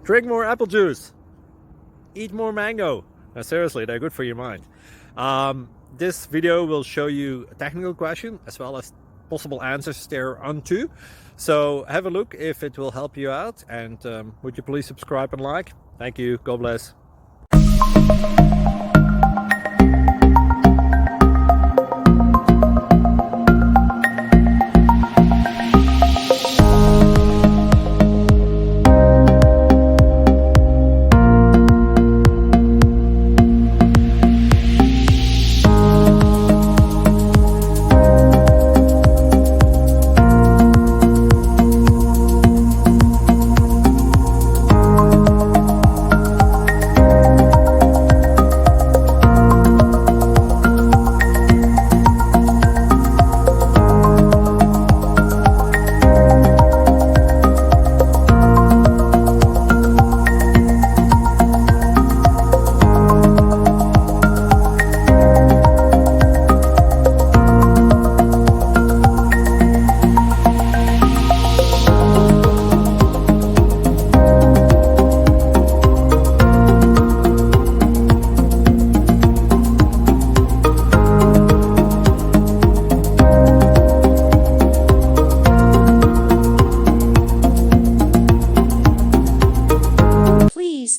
Drink more apple juice. Eat more mango. Now, seriously, they're good for your mind. This video will show you a technical question as well as possible answers thereunto. So have a look if it will help you out, and would you please subscribe and like? Thank you. God bless.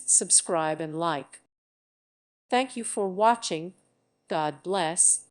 Subscribe and like. Thank you for watching. God bless.